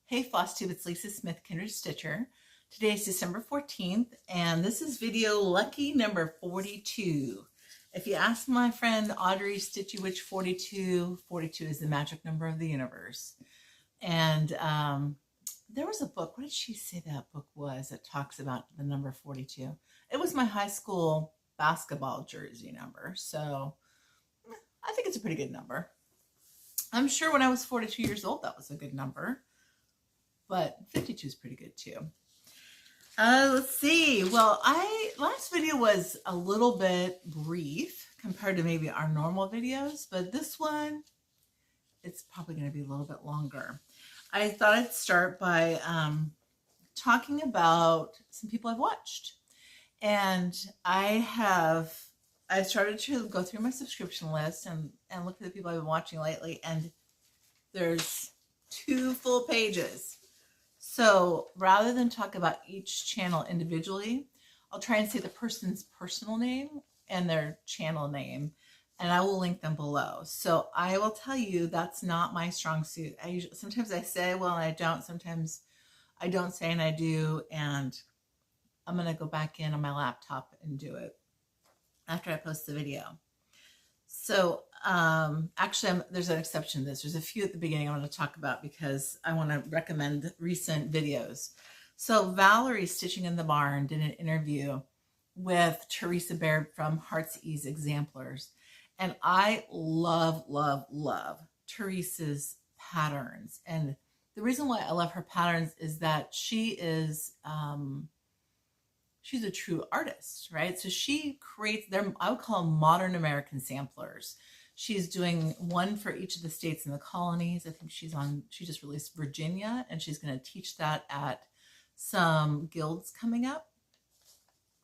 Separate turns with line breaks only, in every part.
Hey Flosstube, it's Lisa Smith, Kindred Stitcher. Today is December 14th, and this is video lucky number 42. If you ask my friend Audrey Stitchy Witch 42, 42 is the magic number of the universe. And there was a book, what did she say that book was that talks about the number 42? It was my high school basketball jersey number, so I think it's a pretty good number. I'm sure when I was 42 years old, that was a good number. But 52 is pretty good too. Let's see. Well, last video was a little bit brief compared to maybe our normal videos, but this one, it's probably going to be a little bit longer. I thought I'd start by talking about some people I've watched. And I started to go through my subscription list and look at the people I've been watching lately, and there's 2 full pages. So rather than talk about each channel individually, I'll try and say the person's personal name and their channel name, and I will link them below. So I will tell you that's not my strong suit. Sometimes I say well and I don't. Sometimes I don't say and I do, and I'm going to go back in on my laptop and do it after I post the video. So actually, there's an exception to this. There's a few at the beginning I want to talk about because I want to recommend recent videos. So Valerie Stitching in the Barn did an interview with Teresa Baird from Heart's Ease Exemplars. And I love, love, love Teresa's patterns. And the reason why I love her patterns is that she is she's a true artist, right? So she creates I would call them modern American samplers. She's doing one for each of the states in the colonies. I think she just released Virginia, and she's going to teach that at some guilds coming up.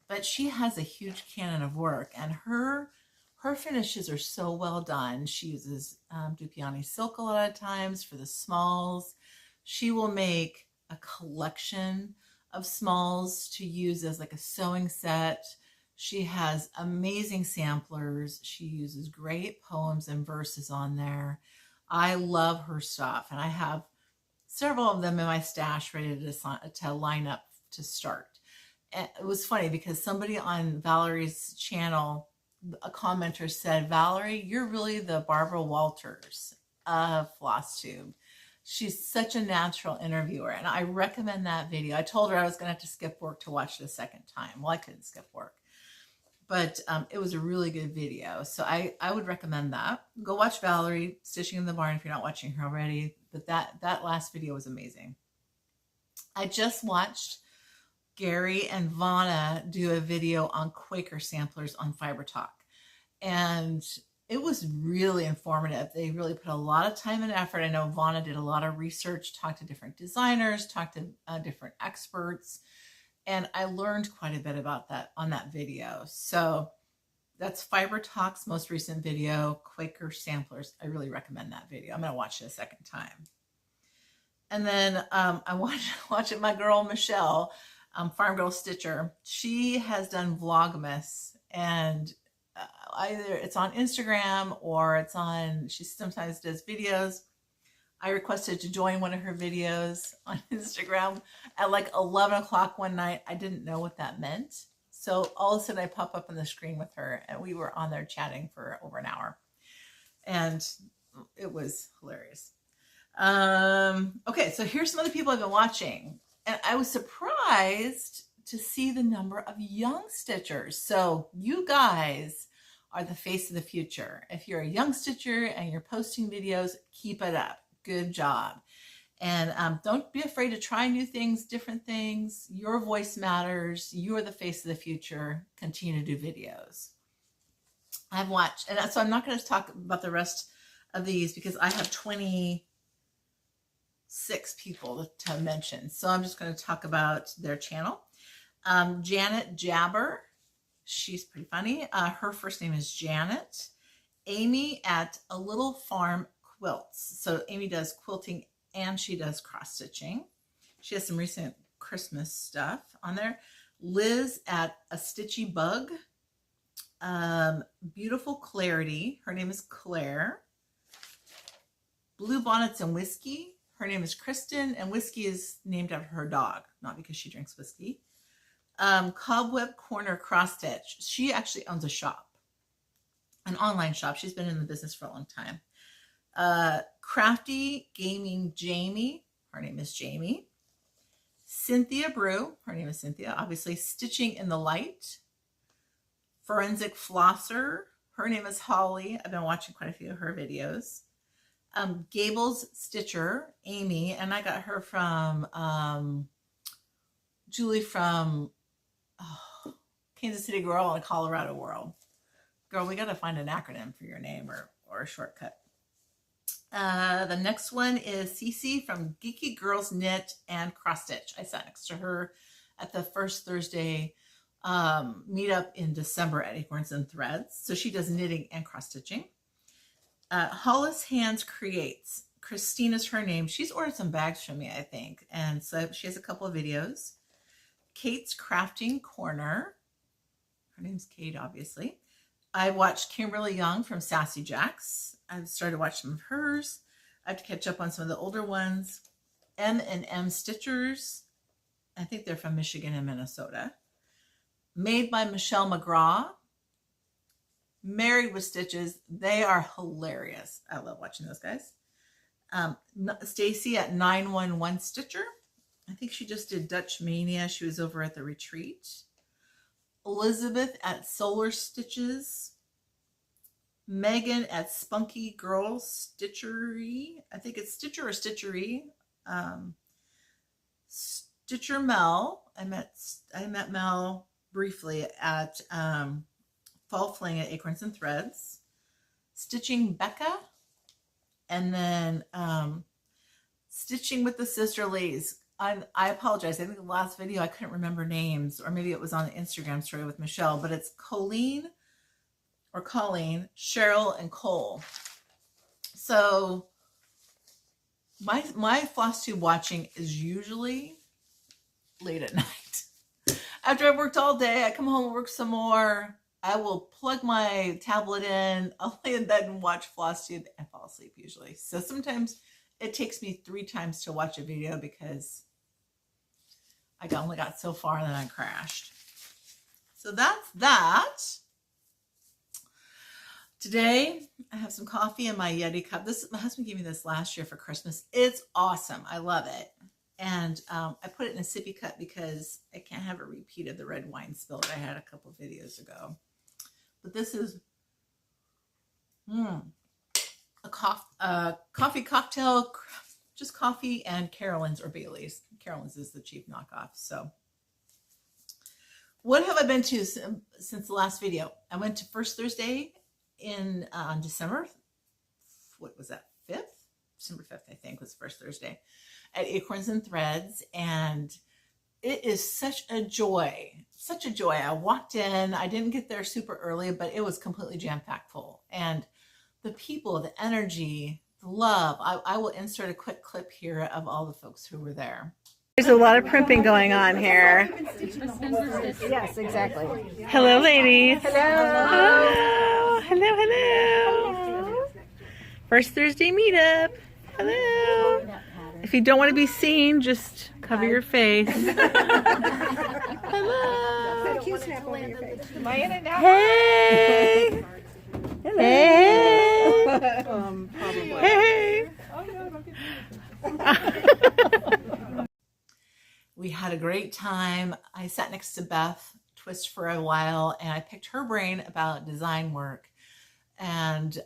But she has a huge canon of work, and her finishes are so well done. She uses Dupioni silk a lot of times for the smalls. She will make a collection of smalls to use as like a sewing set. She has amazing samplers. She uses great poems and verses on there. I love her stuff, and I have several of them in my stash ready to line up to start. And it was funny because somebody on Valerie's channel, a commenter said, Valerie, you're really the Barbara Walters of Flosstube. She's such a natural interviewer, and I recommend that video. I told her I was going to have to skip work to watch it a second time. Well, I couldn't skip work, but it was a really good video. So I would recommend that. Go watch Valerie Stitching in the Barn if you're not watching her already. But that last video was amazing. I just watched Gary and Vanna do a video on Quaker samplers on Fiber Talk, and it was really informative. They really put a lot of time and effort. I know Vanna did a lot of research, talked to different designers, talked to different experts, and I learned quite a bit about that on that video. So that's Fiber Talk's most recent video, Quaker Samplers. I really recommend that video. I'm going to watch it a second time. And then I watch it. My girl Michelle, Farm Girl Stitcher, she has done Vlogmas, and either it's on Instagram or she sometimes does videos. I requested to join one of her videos on Instagram at like 11 o'clock one night. I didn't know what that meant. So all of a sudden I pop up on the screen with her, and we were on there chatting for over an hour, and it was hilarious. Okay, so here's some other people I've been watching, and I was surprised to see the number of young stitchers. So you guys are the face of the future. If you're a young stitcher and you're posting videos, keep it up. Good job. And don't be afraid to try new things, different things. Your voice matters. You are the face of the future. Continue to do videos. I've watched, and so I'm not going to talk about the rest of these because I have 26 people to mention. So I'm just going to talk about their channel. Janet Jabber, she's pretty funny. Her first name is Janet. Amy at A Little Farm Quilts. So Amy does quilting and she does cross stitching. She has some recent Christmas stuff on there. Liz at A Stitchy Bug. Beautiful Clarity. Her name is Claire. Blue Bonnets and Whiskey. Her name is Kristen, and whiskey is named after her dog, not because she drinks whiskey. Cobweb Corner Cross Stitch. She actually owns a shop, an online shop. She's been in the business for a long time. Crafty Gaming Jamie. Her name is Jamie. Cynthia Brew. Her name is Cynthia. Obviously, Stitching in the Light. Forensic Flosser. Her name is Holly. I've been watching quite a few of her videos. Gables Stitcher, Amy, and I got her from Julie from Kansas City Girl and Colorado World. Girl, we got to find an acronym for your name or a shortcut. The next one is Cece from Geeky Girls Knit and Cross Stitch. I sat next to her at the first Thursday meetup in December at Acorns and Threads. So she does knitting and cross stitching. Hollis Hands Creates. Christina's her name. She's ordered some bags from me, I think. And so she has a couple of videos. Kate's Crafting Corner. Her name's Kate, obviously. I watched Kimberly Young from Sassy Jacks. I've started watching some of hers. I have to catch up on some of the older ones. M&M Stitchers. I think they're from Michigan and Minnesota. Made by Michelle McGraw. Married with Stitches. They are hilarious. I love watching those guys. Stacy at 911 Stitcher. I think she just did Dutch Mania. She was over at the retreat. Elizabeth at Solar Stitches. Megan at Spunky Girl Stitchery. I think it's Stitcher or Stitchery. Stitcher Mel. I met Mel briefly at Fall Fling at Acorns and Threads. Stitching Becca. And then Stitching with the Sister Ladies. I apologize. I think the last video I couldn't remember names, or maybe it was on the Instagram story with Michelle, but it's Colleen, Cheryl, and Cole. So my Flosstube watching is usually late at night. After I've worked all day, I come home and work some more. I will plug my tablet in, I'll lay in bed and watch Flosstube and fall asleep usually. So sometimes it takes me 3 times to watch a video because I only got so far and then I crashed. So that's that. Today, I have some coffee in my Yeti cup. My husband gave me this last year for Christmas. It's awesome. I love it. And I put it in a sippy cup because I can't have a repeat of the red wine spill that I had a couple videos ago. But this is a coffee cocktail, just coffee and Carolyn's or Bailey's. Carolyn's is the cheap knockoff. So what have I been to since the last video? I went to First Thursday in December. What was that? 5th? December 5th, I think, was First Thursday at Acorns and Threads. And it is such a joy. Such a joy. I walked in. I didn't get there super early, but it was completely jam-packed full. And the people, the energy, the love. I will insert a quick clip here of all the folks who were there.
There's a lot of primping going on here.
Yes, exactly.
Hello, ladies.
Hello.
Hello, hello. First Thursday meetup. Hello. If you don't want to be seen, just cover your face. Hello. Hey. Hey. Hey.
We had a great time. I sat next to Beth Twist for a while, and I picked her brain about design work and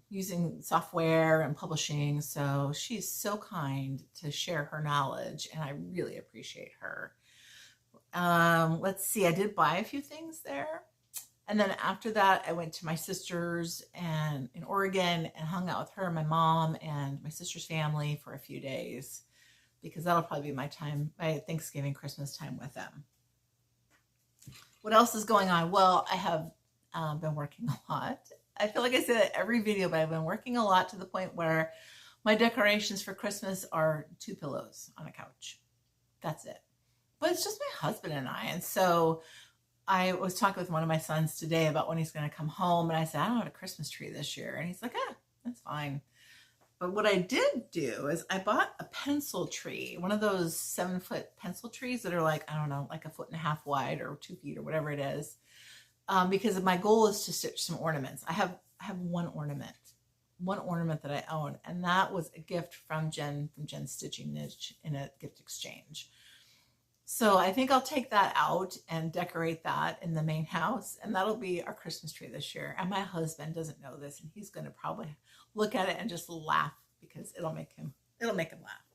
using software and publishing. So she's so kind to share her knowledge, and I really appreciate her. Let's see, I did buy a few things there. And then after that, I went to my sister's in Oregon and hung out with her, my mom, and my sister's family for a few days, because that'll probably be my Thanksgiving, Christmas time with them. What else is going on? Well, I have been working a lot. I feel like I say that every video, but I've been working a lot to the point where my decorations for Christmas are 2 pillows on a couch. That's it. But it's just my husband and I. And so I was talking with one of my sons today about when he's going to come home. And I said, I don't have a Christmas tree this year. And he's like, that's fine. But what I did do is I bought a pencil tree, one of those 7-foot pencil trees that are like, I don't know, like 1.5 feet wide or 2 feet or whatever it is. Because my goal is to stitch some ornaments. I have one ornament that I own, and that was a gift from Jen's Stitching Niche in a gift exchange. So I think I'll take that out and decorate that in the main house, and that'll be our Christmas tree this year. And my husband doesn't know this, and he's going to probably look at it and just laugh because it'll make him laugh.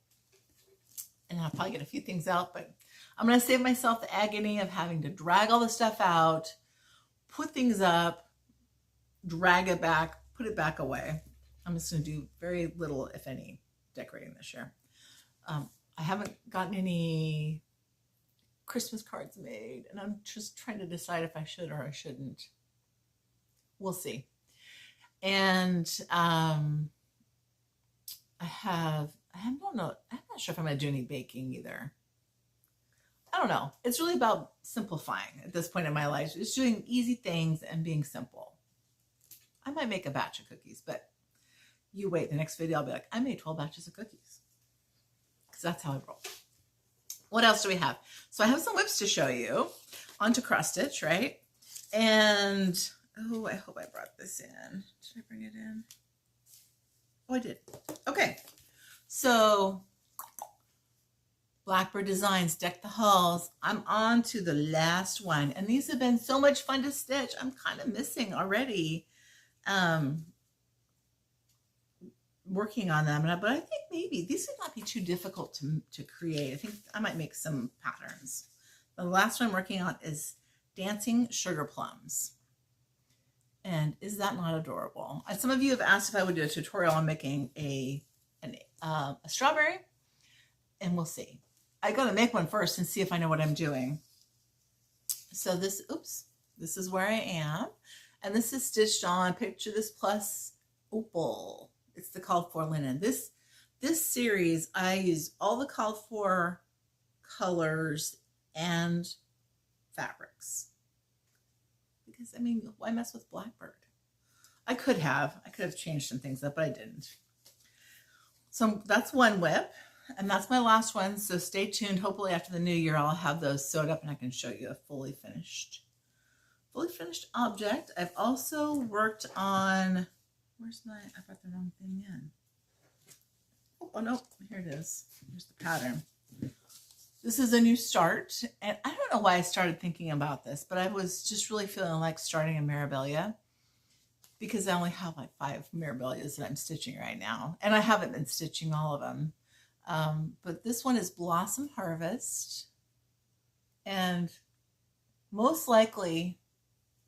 And I'll probably get a few things out, but I'm going to save myself the agony of having to drag all the stuff out, put things up, drag it back, put it back away. I'm just going to do very little, if any, decorating this year. I haven't gotten any Christmas cards made, and I'm just trying to decide if I should or I shouldn't. We'll see. And I'm not sure if I'm going to do any baking either. I don't know. It's really about simplifying at this point in my life. Just doing easy things and being simple. I might make a batch of cookies, but you wait. The next video I'll be like, I made 12 batches of cookies. Because that's how I roll. What else do we have? So I have some whips to show you. Onto cross stitch, right? And, oh, I hope I brought this in. Did I bring it in? Oh, I did. Okay. So, Blackbird Designs, Deck the Halls. I'm on to the last one. And these have been so much fun to stitch. I'm kind of missing already working on them. But I think maybe these would not be too difficult to create. I think I might make some patterns. The last one I'm working on is Dancing Sugar Plums. And is that not adorable? Some of you have asked if I would do a tutorial on making a strawberry. And we'll see. I got to make one first and see if I know what I'm doing. So this is where I am. And this is stitched on, picture this plus opal. It's the called for linen. This series, I use all the called for colors and fabrics. Because, I mean, why mess with Blackbird? I could have changed some things up, but I didn't. So that's one whip. And that's my last one, so stay tuned. Hopefully after the new year, I'll have those sewed up and I can show you a fully finished object. I've also worked on, I brought the wrong thing in. Oh no, here it is. Here's the pattern. This is a new start, and I don't know why I started thinking about this, but I was just really feeling like starting a Mirabilia because I only have like 5 Mirabilias that I'm stitching right now, and I haven't been stitching all of them. But this one is Blossom Harvest, and most likely,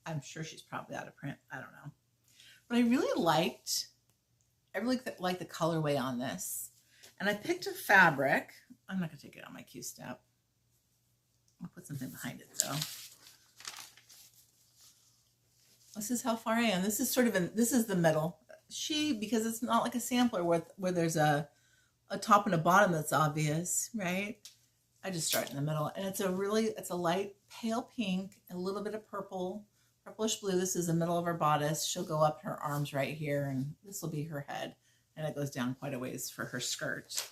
I'm sure she's probably out of print. I don't know, but I really liked the colorway on this, and I picked a fabric. I'm not gonna take it on my Q step. I'll put something behind it though. This is how far I am. This is this is the middle. Because it's not like a sampler where there's a top and a bottom that's obvious, right? I just start in the middle, and it's a light pale pink, a little bit of purplish blue. This is the middle of her bodice. She'll go up her arms right here, and this will be her head, and it goes down quite a ways for her skirt.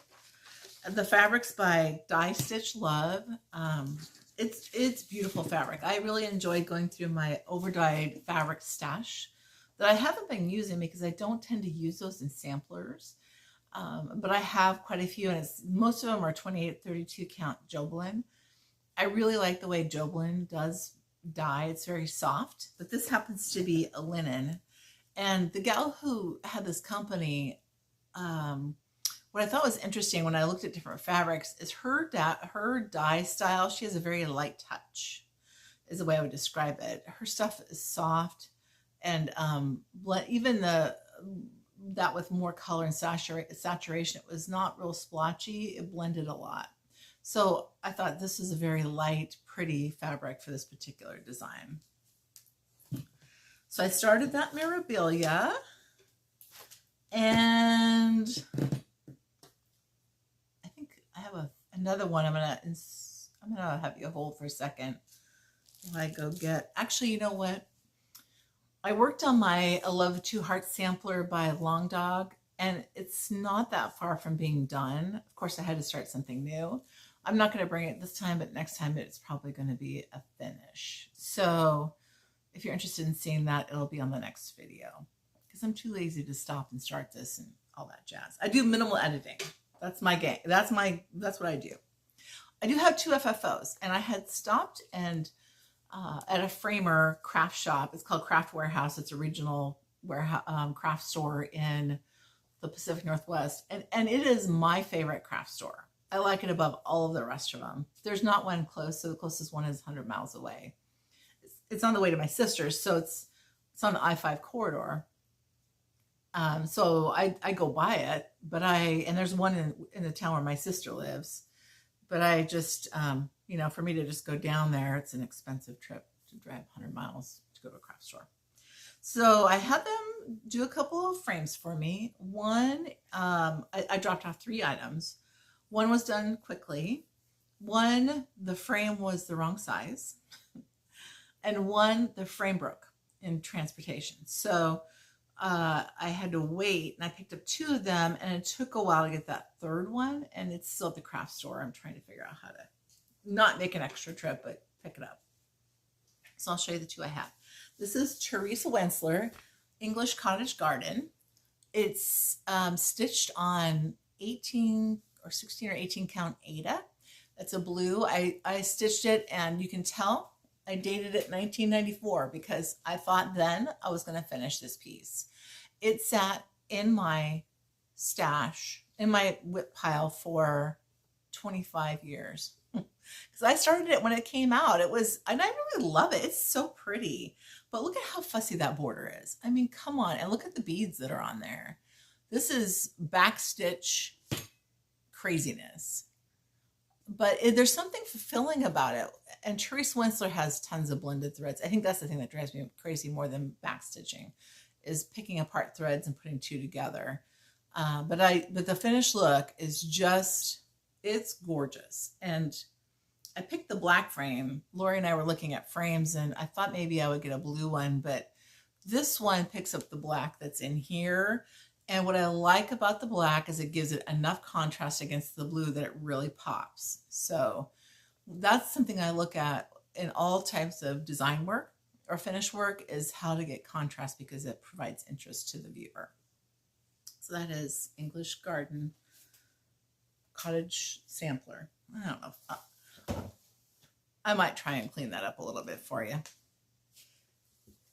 The fabric's by Die Stitch Love. It's beautiful fabric. I really enjoyed going through my overdyed fabric stash that I haven't been using because I don't tend to use those in samplers. But I have quite a few, and most of them are 28, 32 count Joblin. I really like the way Joblin does dye. It's very soft, but this happens to be a linen. And the gal who had this company, what I thought was interesting when I looked at different fabrics is her dye style. She has a very light touch, is the way I would describe it. Her stuff is soft, and even that with more color and saturation, it was not real splotchy. It blended a lot. So I thought this is a very light, pretty fabric for this particular design. So I started that Mirabilia, and I think I have another one. I'm gonna have you hold for a second while I go get. Actually, you know what? I worked on my I Love Two Hearts sampler by Long Dog, and it's not that far from being done. Of course, I had to start something new. I'm not going to bring it this time, but next time it's probably going to be a finish. So if you're interested in seeing that, it'll be on the next video because I'm too lazy to stop and start this and all that jazz. I do minimal editing. That's my game. That's what I do. I do have 2 FFOs, and I had stopped and at a framer craft shop. It's called Craft Warehouse. It's a regional warehouse craft store in the Pacific Northwest, and it is my favorite craft store. I like it above all of the rest of them. There's not one close, so the closest one is 100 miles away. It's on the way to my sister's, so it's on the I-5 corridor. So I go by it, but and there's one in the town where my sister lives, but I just, you know, for me to just go down there, it's an expensive trip to drive 100 miles to go to a craft store. So I had them do a couple of frames for me. One, I dropped off 3 items. One was done quickly. One, the frame was the wrong size. And one, the frame broke in transportation. So I had to wait, and I picked up 2 of them, and it took a while to get that 3rd one, and it's still at the craft store. I'm trying to figure out how to not make an extra trip, but pick it up. So I'll show you the 2 I have. This is Teresa Wensler, English Cottage Garden. It's stitched on 18 or 16 or 18 count Aida. That's a blue. I stitched it, and you can tell I dated it 1994 because I thought then I was going to finish this piece. It sat in my stash, in my whip pile for 25 years. Because I started it when it came out. And I really love it. It's so pretty. But look at how fussy that border is. I mean, come on. And look at the beads that are on there. This is backstitch craziness. But there's something fulfilling about it. And Teresa Wensler has tons of blended threads. I think that's the thing that drives me crazy more than backstitching, is picking apart threads and putting 2 together. But the finished look is just, it's gorgeous. And I picked the black frame. Lori and I were looking at frames, and I thought maybe I would get a blue one, but this one picks up the black that's in here. And what I like about the black is it gives it enough contrast against the blue that it really pops. So that's something I look at in all types of design work or finish work, is how to get contrast because it provides interest to the viewer. So that is English Garden Cottage Sampler. I don't know. I might try and clean that up a little bit for you.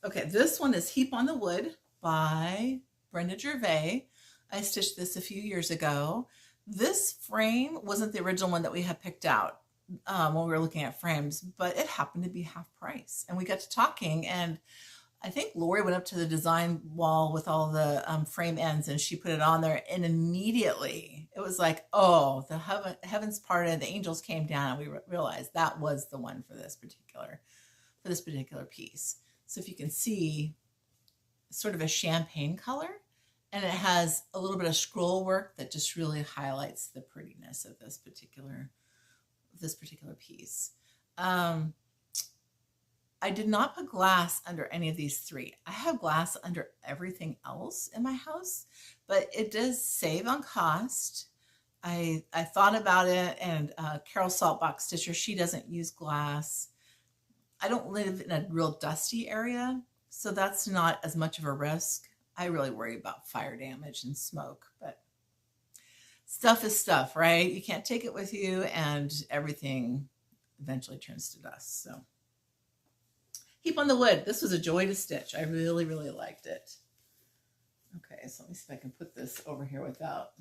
Okay, this one is Heap on the Wood by Brenda Gervais. I stitched this a few years ago. This frame wasn't the original one that we had picked out when we were looking at frames, but it happened to be half price. And we got to talking, and I think Lori went up to the design wall with all the frame ends, and she put it on there, and immediately it was like, oh, the heavens parted, the angels came down, and we realized that was the one for this particular piece. So if you can see, it's sort of a champagne color, and it has a little bit of scroll work that just really highlights the prettiness of this particular piece. I did not put glass under any of these 3. I have glass under everything else in my house, but it does save on cost. I thought about it, and Carol Saltbox Stitcher, she doesn't use glass. I don't live in a real dusty area, so that's not as much of a risk. I really worry about fire damage and smoke, but stuff is stuff, right? You can't take it with you, and everything eventually turns to dust. So Heap on the Wood. This was a joy to stitch. I really, really liked it. Okay, so let me see if I can put this over here without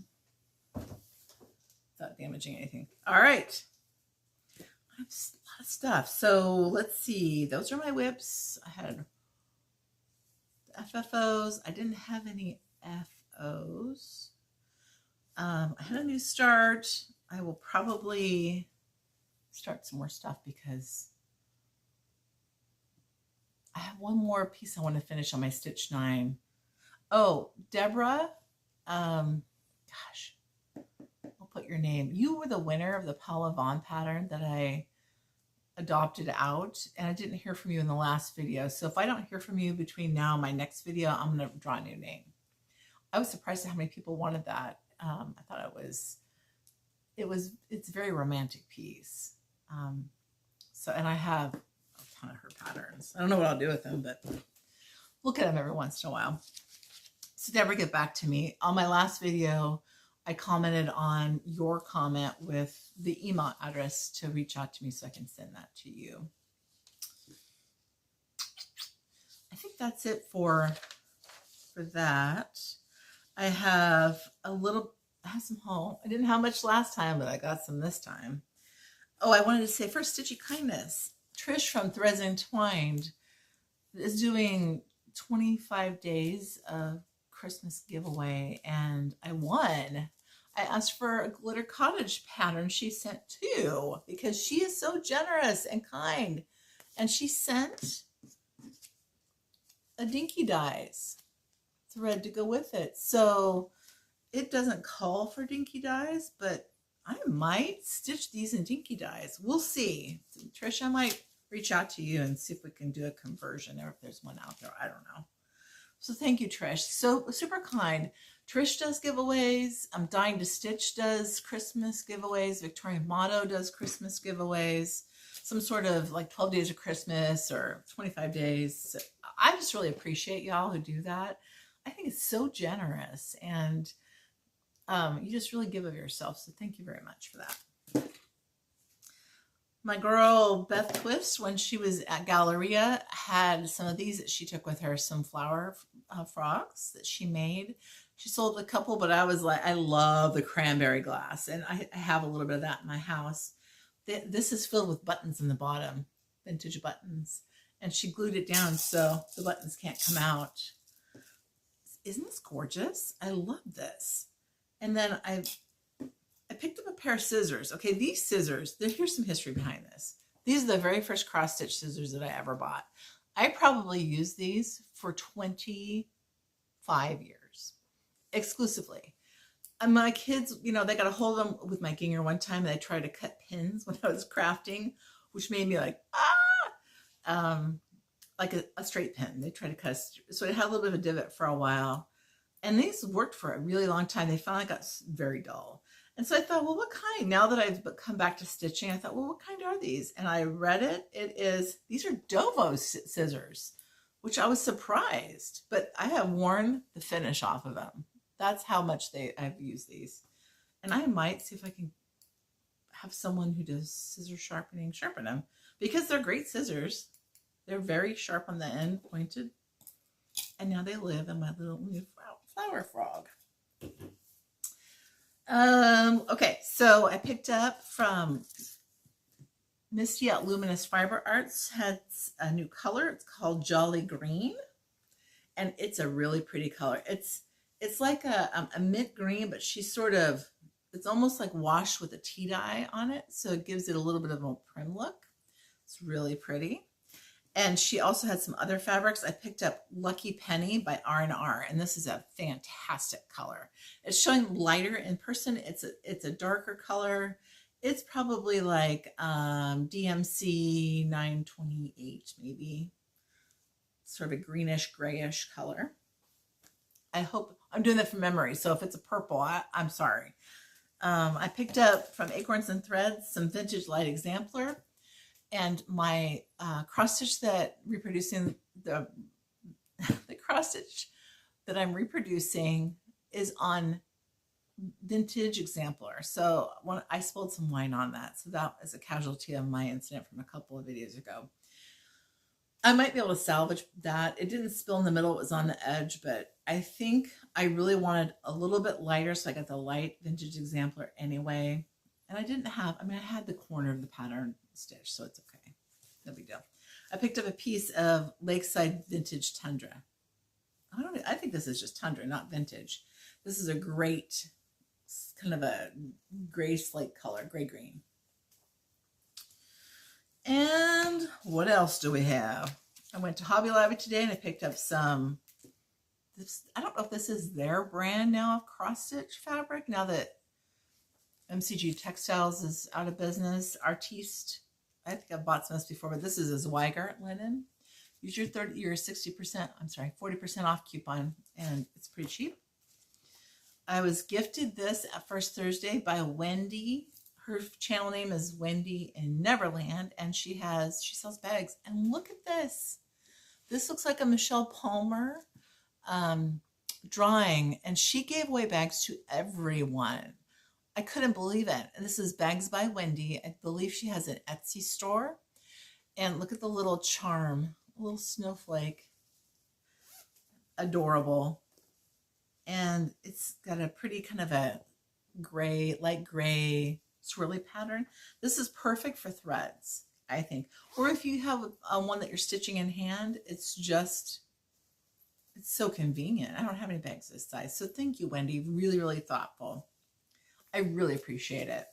damaging anything. All right. A lot of stuff. So let's see. Those are my whips. I had FFOs. I didn't have any FOs. I had a new start. I will probably start some more stuff because I have one more piece I want to finish on my Stitch 9. Oh, Deborah, gosh, I'll put your name. You were the winner of the Paula Vaughn pattern that I adopted out, and I didn't hear from you in the last video. So if I don't hear from you between now and my next video, I'm going to draw a new name. I was surprised at how many people wanted that. I thought it's a very romantic piece. So, and I have a ton of her patterns. I don't know what I'll do with them, but look at them every once in a while. So Deborah, get back to me. On my last video, I commented on your comment with the email address to reach out to me so I can send that to you. I think that's it for that. I have some haul. I didn't have much last time, but I got some this time. Oh, I wanted to say first, Stitchy Kindness. Trish from Threads Entwined is doing 25 days of Christmas giveaway, and I won. I asked for a glitter cottage pattern. She sent 2 because she is so generous and kind, and she sent a Dinky Dyes thread to go with it. So it doesn't call for Dinky Dyes, but I might stitch these in Dinky Dyes. We'll see. Trish, I might reach out to you and see if we can do a conversion or if there's one out there. I don't know. So thank you, Trish. So super kind. Trish does giveaways. I'm Dying to Stitch does Christmas giveaways. Victorian Motto does Christmas giveaways. Some sort of like 12 days of Christmas or 25 days. I just really appreciate y'all who do that. I think it's so generous, and you just really give of yourself. So thank you very much for that. My girl Beth Twist, when she was at Galleria, had some of these that she took with her, some flower frogs that she made. She sold a couple, but I was like, I love the cranberry glass, and I have a little bit of that in my house. This is filled with buttons in the bottom, vintage buttons, and she glued it down so the buttons can't come out. Isn't this gorgeous? I love this. And then I picked up a pair of scissors. Okay, these scissors, here's some history behind this. These are the very first cross stitch scissors that I ever bought. I probably used these for 25 years exclusively. And my kids, you know, they got a hold of them with my Ginger one time, and they tried to cut pins when I was crafting, which made me like, like a straight pin. They tried to cut, so it had a little bit of a divot for a while. And these worked for a really long time. They finally got very dull. And so I thought, well, what kind? Now that I've come back to stitching, I thought, well, what kind are these? And I read it. These are Dovo scissors, which I was surprised, but I have worn the finish off of them. That's how much I've used these. And I might see if I can have someone who does scissor sharpening sharpen them, because they're great scissors. They're very sharp on the end, pointed. And now they live in my little new flower frog. Okay, so I picked up from Misty at Luminous Fiber Arts, has a new color. It's called Jolly Green, and it's a really pretty color. It's like a mint green, but she's it's almost like washed with a tea dye on it, so it gives it a little bit of a prim look. It's really pretty. And she also had some other fabrics. I picked up Lucky Penny by R&R, and this is a fantastic color. It's showing lighter in person. It's a darker color. It's probably like DMC 928, maybe. Sort of a greenish, grayish color. I hope I'm doing that from memory, so if it's a purple, I'm sorry. I picked up from Acorns and Threads some vintage light exemplar. And my cross stitch that reproducing the cross stitch that I'm reproducing is on vintage exemplar. So I spilled some wine on that. So that is a casualty of my incident from a couple of videos ago. I might be able to salvage that. It didn't spill in the middle. It was on the edge, but I think I really wanted a little bit lighter. So I got the light vintage exemplar anyway. And I had the corner of the pattern stitch, so it's okay. No big deal. I picked up a piece of Lakeside Vintage Tundra. I think this is just Tundra, not vintage. This is a great, kind of a gray slate color, gray-green. And what else do we have? I went to Hobby Lobby today and I picked up some, I don't know if this is their brand now of cross-stitch fabric, now that MCG Textiles is out of business. Artiste, I think I've bought some of this before, but this is a Zweigart linen. Use your 40% off coupon, and it's pretty cheap. I was gifted this at First Thursday by Wendy. Her channel name is Wendy in Neverland, and she sells bags. And look at this. This looks like a Michelle Palmer drawing, and she gave away bags to everyone. I couldn't believe it. And this is Bags by Wendy. I believe she has an Etsy store. And look at the little charm, a little snowflake. Adorable. And it's got a pretty kind of a gray, light gray swirly pattern. This is perfect for threads, I think. Or if you have one that you're stitching in hand, it's so convenient. I don't have any bags this size. So thank you, Wendy. Really, really thoughtful. I really appreciate it.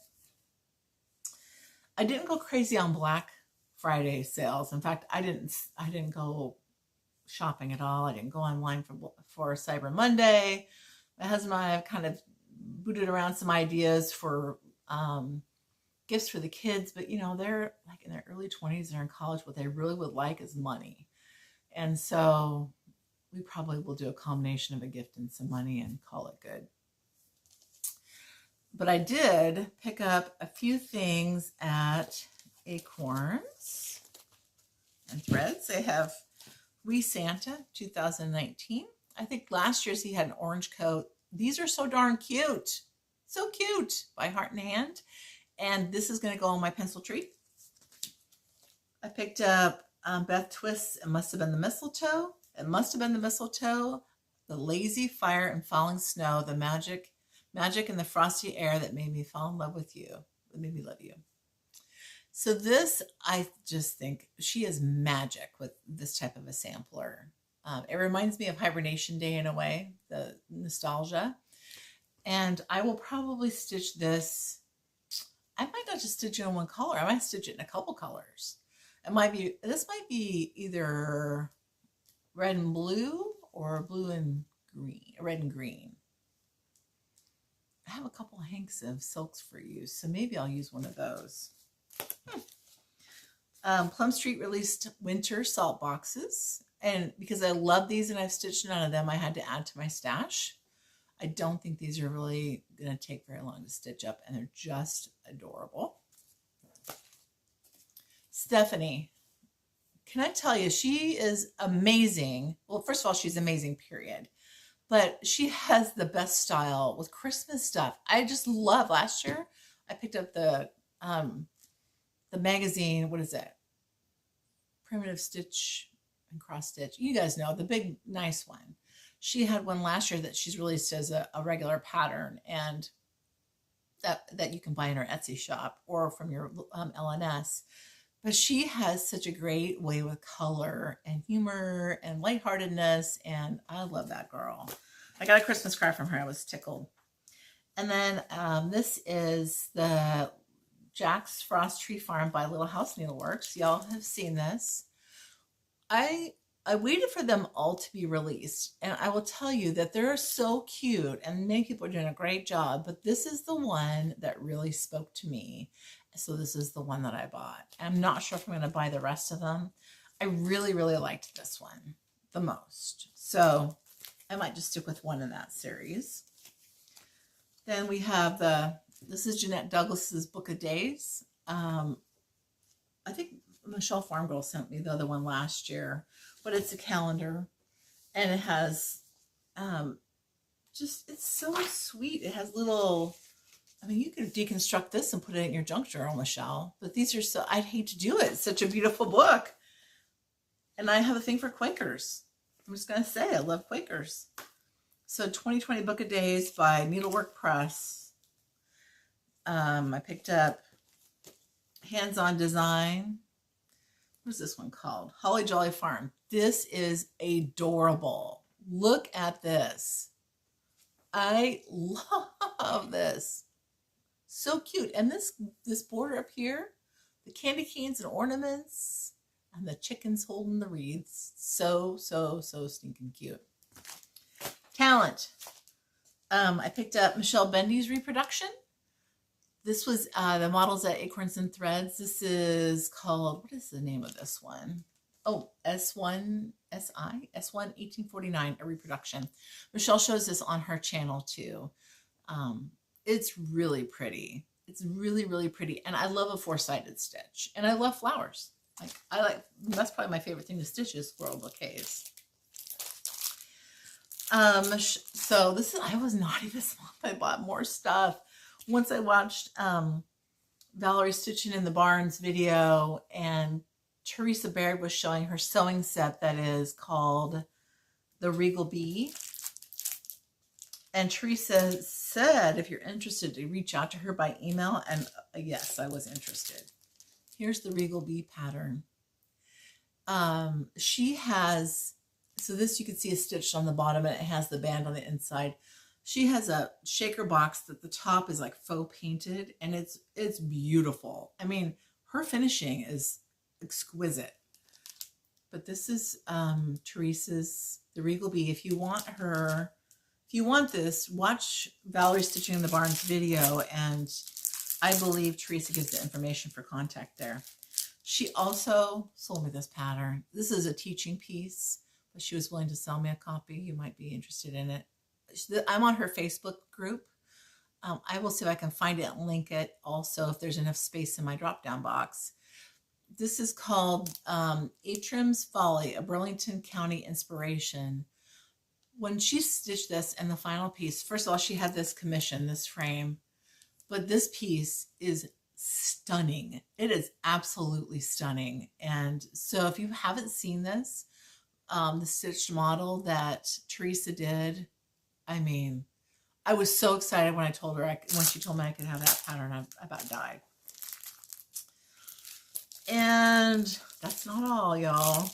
I didn't go crazy on Black Friday sales. In fact, I didn't go shopping at all. I didn't go online for Cyber Monday. My husband and I have kind of booted around some ideas for gifts for the kids, but they're like in their early 20s, they're in college. What they really would like is money. And so we probably will do a combination of a gift and some money and call it good. But I did pick up a few things at Acorns and Threads. They have Wee Santa 2019. I think last year's he had an orange coat. These are so darn cute. So cute, by Heart and Hand. And this is going to go on my pencil tree. I picked up Beth Twist's It Must Have Been the Mistletoe. It Must Have Been the Mistletoe. The Lazy Fire and Falling Snow. The magic in the frosty air that made me fall in love with you. That made me love you. So this, I just think she is magic with this type of a sampler. It reminds me of Hibernation Day in a way, the nostalgia. And I will probably stitch this. I might not just stitch it in one color. I might stitch it in a couple colors. This might be either red and blue or blue and green, red and green. I have a couple hanks of silks for use, so maybe I'll use one of those. Plum Street released winter salt boxes, and because I love these and I've stitched none of them, I had to add to my stash. I don't think these are really going to take very long to stitch up, and they're just adorable. Stephanie, can I tell you, she is amazing. Well, first of all, she's amazing, period. But she has the best style with Christmas stuff. I just love. Last year, I picked up the magazine. What is it? Primitive Stitch and Cross Stitch. You guys know, the big, nice one. She had one last year that she's released as a regular pattern, and that you can buy in her Etsy shop or from your LNS. But she has such a great way with color and humor and lightheartedness, and I love that girl. I got a Christmas card from her. I was tickled. And then this is the Jack's Frost Tree Farm by Little House Needleworks. Y'all have seen this. I waited for them all to be released, and I will tell you that they're so cute, and many people are doing a great job, but this is the one that really spoke to me. So this is the one that I bought. I'm not sure if I'm going to buy the rest of them. I really, really liked this one the most. So I might just stick with one in that series. Then we have this is Jeanette Douglas's Book of Days. I think Michelle Farm Girl sent me the other one last year, but it's a calendar, and it has it's so sweet. It has little, you could deconstruct this and put it in your junk journal, Michelle, but these are so, I'd hate to do it. It's such a beautiful book. And I have a thing for Quakers. I'm just going to say, I love Quakers. So 2020 Book of Days by Needlework Press. I picked up Hands-On Design. What is this one called? Holly Jolly Farm. This is adorable. Look at this. I love this. So cute. And this border up here, the candy canes and ornaments, and the chickens holding the wreaths. So, so, so stinking cute. Talent. I picked up Michelle Bendy's reproduction. This was the models at Acorns and Threads. This is called, what is the name of this one? Oh, S1 SI, S1 1849, a reproduction. Michelle shows this on her channel too. It's really pretty. It's really, really pretty. And I love a four-sided stitch. And I love flowers. That's probably my favorite thing to stitch is floral bouquets. So this is, I was naughty this month. I bought more stuff. Once I watched Valerie Stitching in the Barns video, and Teresa Baird was showing her sewing set that is called the Regal Bee. And Teresa said, if you're interested, to reach out to her by email. And yes, I was interested. Here's the Regal Bee pattern. She has, so this you can see is stitched on the bottom and it has the band on the inside. She has a shaker box that the top is like faux painted, and it's beautiful. I mean, her finishing is exquisite. But this is Teresa's, the Regal Bee. If you want her, if you want this, watch Valerie Stitching in the Barns video, and I believe Teresa gives the information for contact there. She also sold me this pattern. This is a teaching piece, but she was willing to sell me a copy. You might be interested in it. I'm on her Facebook group. I will see if I can find it and link it also if there's enough space in my drop-down box. This is called Atrim's Folly, a Burlington County inspiration. When she stitched this and the final piece, first of all, she had this commission, this frame, but this piece is stunning. It is absolutely stunning. And so if you haven't seen this, the stitched model that Teresa did, I mean, I was so excited when I told her, when she told me I could have that pattern, I about died. And that's not all, y'all.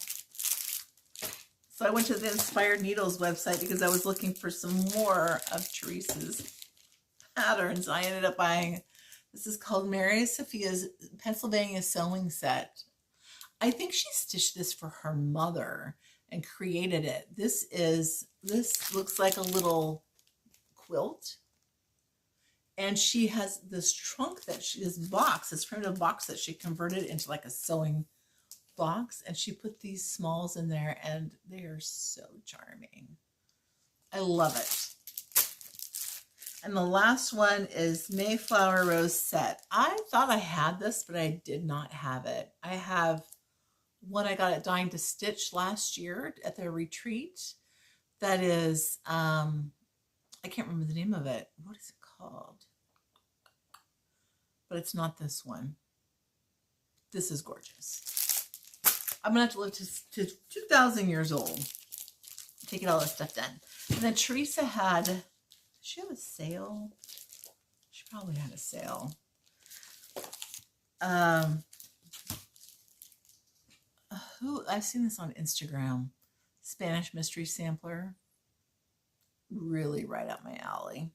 So I went to the Inspired Needles website because I was looking for some more of Teresa's patterns. I ended up buying, this is called Mary Sophia's Pennsylvania Sewing Set. I think she stitched this for her mother and created it. This looks like a little quilt. And she has this trunk that this box, this primitive box that she converted into like a sewing box, and she put these smalls in there, and they are so charming. I love it. And the last one is Mayflower Rose Set. I thought I had this, but I did not have it. I have one I got at Dying to Stitch last year at their retreat. That is, I can't remember the name of it. What is it called? But it's not this one. This is gorgeous. I'm gonna have to live to 2,000 years old. To get all this stuff done. And then Teresa had, did she have a sale? She probably had a sale. I've seen this on Instagram. Spanish Mystery Sampler. Really right up my alley.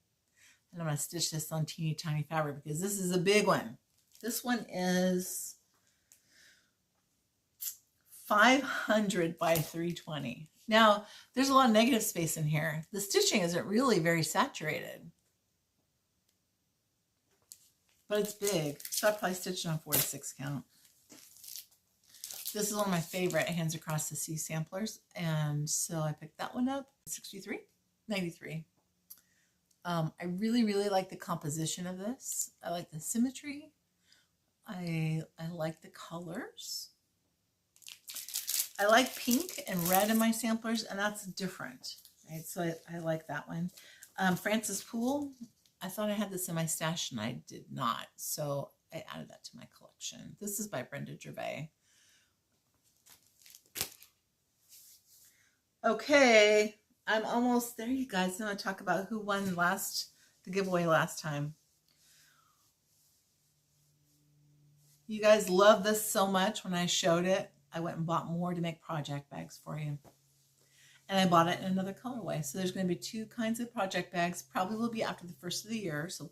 And I'm going to stitch this on teeny tiny fabric because this is a big one. This one is 500 by 320. Now, there's a lot of negative space in here. The stitching isn't really very saturated. But it's big. So I probably stitched on 46 count. This is one of my favorite Hands Across the Sea samplers. And so I picked that one up. 63? 93. I really, really like the composition of this. I like the symmetry. I like the colors. I like pink and red in my samplers, and that's different, right? So I like that one. Francis Poole, I thought I had this in my stash, and I did not. So I added that to my collection. This is by Brenda Gervais. Okay, I'm almost there, you guys. I'm going to talk about who won the giveaway last time. You guys love this so much. When I showed it, I went and bought more to make project bags for you. And I bought it in another colorway. So there's going to be 2 kinds of project bags. Probably will be after the first of the year. So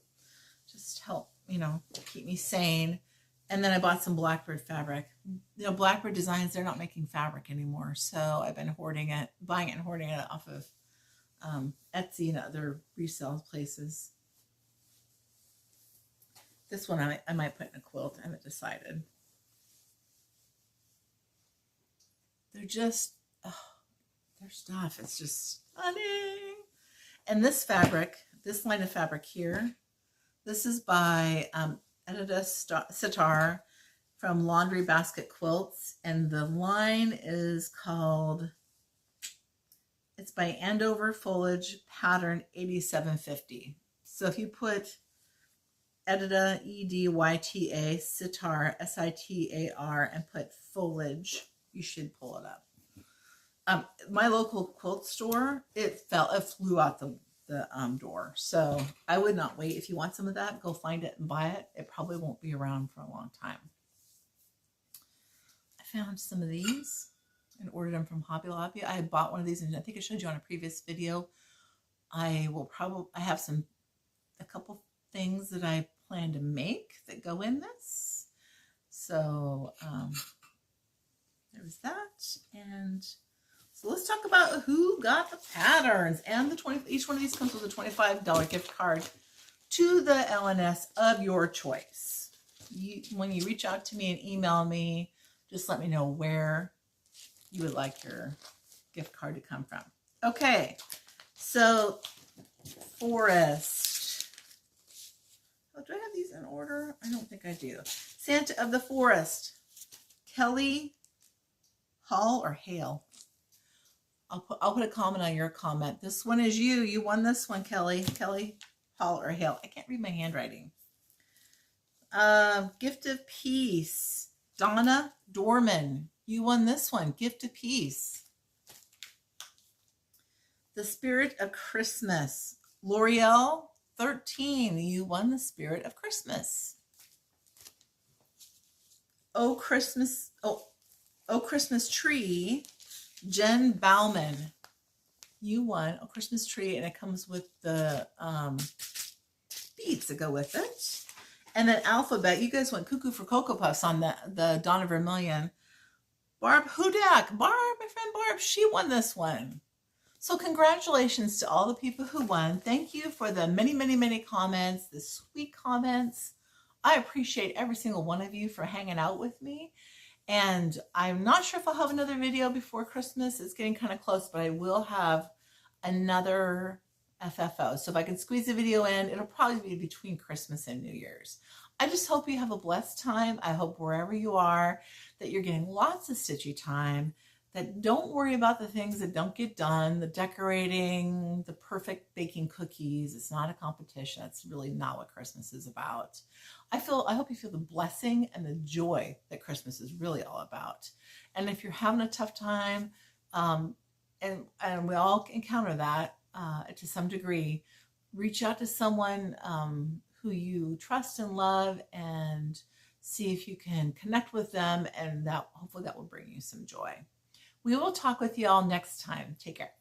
just help, keep me sane. And then I bought some Blackbird fabric. Blackbird Designs, they're not making fabric anymore. So I've been hoarding it, buying it and hoarding it off of Etsy and other resale places. This one I might put in a quilt. I haven't decided. they're just, oh, their stuff is just stunning. And this fabric, this line of fabric here, this is by Edita Sitar from Laundry Basket Quilts. And the line is called, it's by Andover Foliage Pattern 8750. So if you put Edita, E-D-Y-T-A, Sitar, S-I-T-A-R, and put foliage, you should pull it up. My local quilt store, it flew out the door. So I would not wait. If you want some of that, go find it and buy it. It probably won't be around for a long time. I found some of these and ordered them from Hobby Lobby. I bought one of these, and I think I showed you on a previous video. I have a couple things that I plan to make that go in this. So there's that. And so let's talk about who got the patterns. And each one of these comes with a $25 gift card to the LNS of your choice. When you reach out to me and email me, just let me know where you would like your gift card to come from. Okay, so Forest. Oh, do I have these in order? I don't think I do. Santa of the Forest. Kelly Hall or Hale? I'll put a comment on your comment. This one is you. You won this one, Kelly. Kelly Hall or Hale. I can't read my handwriting. Gift of Peace. Donna Dorman. You won this one. Gift of Peace. The Spirit of Christmas. L'Oreal 13. You won the Spirit of Christmas. Oh Christmas Tree. Jen Bauman. You won a Christmas Tree, and it comes with the beads that go with it. And then Alphabet. You guys went cuckoo for Cocoa Puffs on the Donna Vermillion. Barb Hudak. Barb, my friend Barb, she won this one. So congratulations to all the people who won. Thank you for the many, many, many comments, the sweet comments. I appreciate every single one of you for hanging out with me. And I'm not sure if I'll have another video before Christmas. It's getting kind of close, but I will have another FFO. So if I can squeeze a video in, it'll probably be between Christmas and New Year's. I just hope you have a blessed time. I hope wherever you are, that you're getting lots of stitchy time, that don't worry about the things that don't get done, the decorating, the perfect baking cookies. It's not a competition. It's really not what Christmas is about. I hope you feel the blessing and the joy that Christmas is really all about. And if you're having a tough time, and we all encounter that to some degree, reach out to someone who you trust and love and see if you can connect with them, and hopefully that will bring you some joy. We will talk with you all next time. Take care.